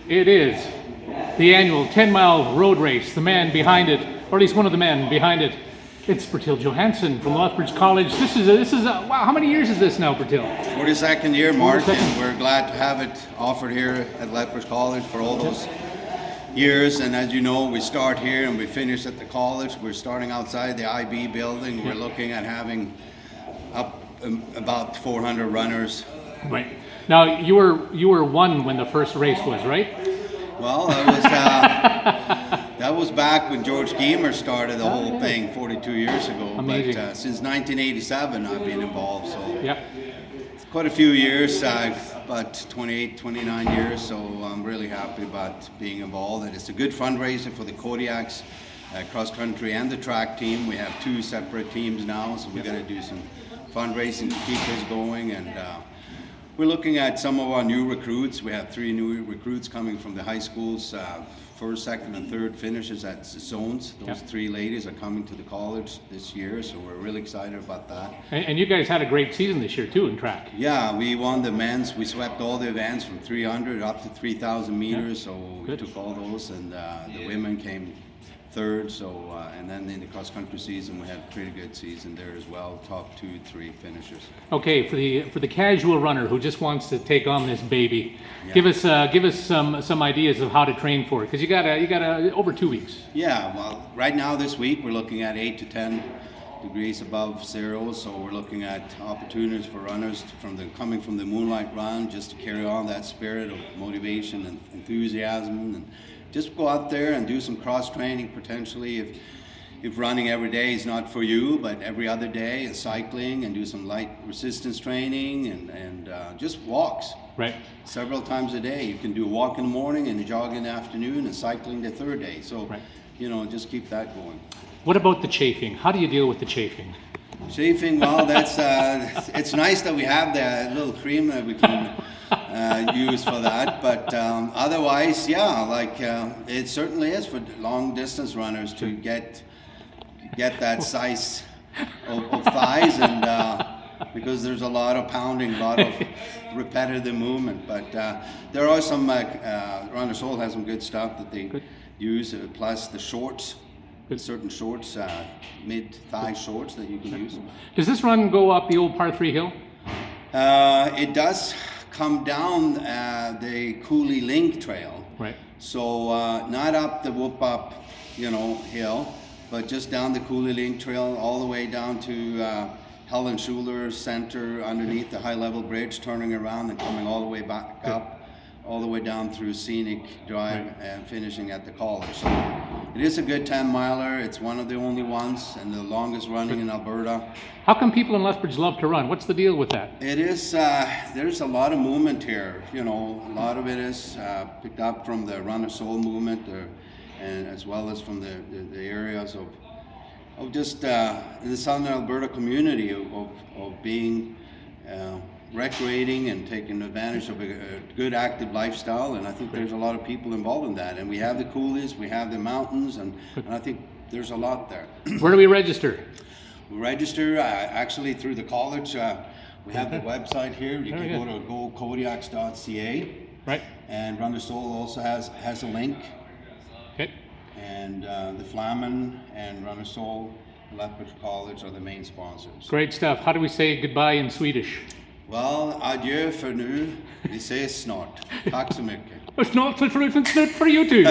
It is the annual 10-mile road race. The man behind it, or at least one of the men behind it, it's Bertil Johansson from Lethbridge College. This is wow, how many years is this now, Bertil? 42nd year, Mark, 42nd. and we're glad to have it offered here at Lethbridge College for all those years. And as you know, we start here and we finish at the college. We're starting outside the IB building. We're looking at having up about 400 runners. Right. Now you were one when the first race was, right? Well, that was back when George Geemer started the whole thing 42 years ago. Amazing. But since 1987, I've been involved. So Yeah. quite a few years, about 28, 29 years. So I'm really happy about being involved. And it's a good fundraiser for the Kodiaks, cross country and the track team. We have two separate teams now, so we're going to do some fundraising to keep this going. And we're looking at some of our new recruits. We have 3 new recruits coming from the high schools, first, second, and third finishes at zones. Those 3 ladies are coming to the college this year, so we're really excited about that. And you guys had a great season this year too in track. Yeah, we won the men's. We swept all the events from 300 up to 3,000 meters, so we took all those, and the women came third. So and then in the cross country season we had a pretty good season there as well, top 2, 3 finishers. Okay, for the casual runner who just wants to take on this baby, give us some ideas of how to train for it, because you got over 2 weeks. Yeah, well, right now this week we're looking at 8 to 10 degrees above zero, so we're looking at opportunities for runners coming from the moonlight run, just to carry on that spirit of motivation and enthusiasm, and just go out there and do some cross training potentially if running every day is not for you, but every other day, and cycling, and do some light resistance training, and just walks. Right. Several times a day. You can do a walk in the morning and a jog in the afternoon, and cycling the third day. So, just keep that going. What about the chafing? How do you deal with the chafing? Chafing, well, that's it's nice that we have the little cream that we can use for that, but otherwise, it certainly is for long distance runners to get that size of thighs, and because there's a lot of pounding, a lot of repetitive movement. But there are some Runner Soul has some good stuff that they use, plus the shorts. Certain shorts, mid-thigh shorts that you can use. Does this run go up the old par 3 hill? It does come down the Cooley Link Trail. Right. So not up the Whoop Up, hill, but just down the Cooley Link Trail all the way down to Helen Schuler Center underneath the high level bridge, turning around and coming all the way back up, all the way down through Scenic Drive and finishing at the college. So it is a good 10-miler. It's one of the only ones and the longest running in Alberta. How come people in Lethbridge love to run? What's the deal with that? It is, there's a lot of movement here. A lot of it is picked up from the Runner Soul movement, and as well as from the areas of just the Southern Alberta community of being recreating and taking advantage of a good active lifestyle, and I think there's a lot of people involved in that. And we have the coolies, we have the mountains, and I think there's a lot there. Where do we register? We register actually through the college. We have the website here. You can go to gokodiaks.ca. Right. And Runner Soul also has a link. Okay. And the Flamen and Runner Soul, Lethbridge College are the main sponsors. Great stuff. How do we say goodbye in Swedish? Well, adjö för nu. Vi ses snart. Tack så mycket. Snart för you too.